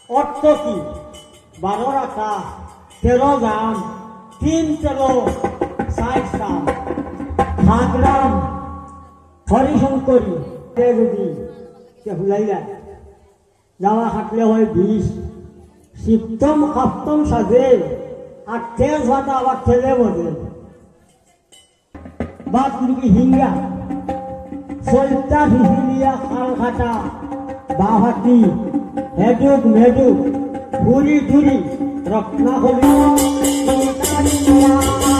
অর্থ কি 12 রাখা 13 গ্রাম 3 তেলো 60 গ্রাম ভাগরাম হরিশঙ্করী যদি সে হুলাইলা যাওয়া হাঁটলে হয় 20 সিপ্তম সপ্তম সাজে আর তেজ ভাতা আবার ছেলে বোঝে বা তুমি হিঙ্গা সৈতা ভিজিলিয়া খাল খাটা বাহাতি হেডুক মেডুক ঘুরি ঘুরি রত্নাহলি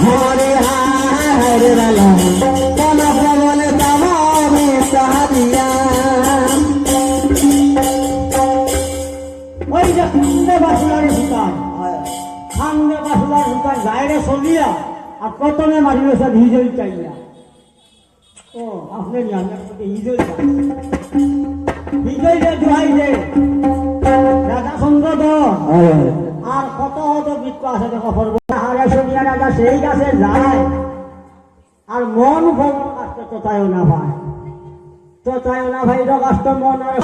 হরে হরে রালা কোনা প্রবলে তামামে সাহাদিয়া ওই যে খান্দে বাসুলার ভিতর খান্দে বাসুলার ভিতর বাইরে চলিয়া আর প্রথমে মারি রয়েছে ভিজল চাইয়া ও আপনি আপনার প্রতি হিজল হিজল যে দোহাই যে রাজা চন্দ্রধর আর কত কত বৃত্ত আছে দেখো হারে শুনিয়া রাজা সেই কাছে যায় আর মন ভ্রমণ কাজটা তোতায়ও না ভাই তোতায়ও না ভাই কাজটা মন আর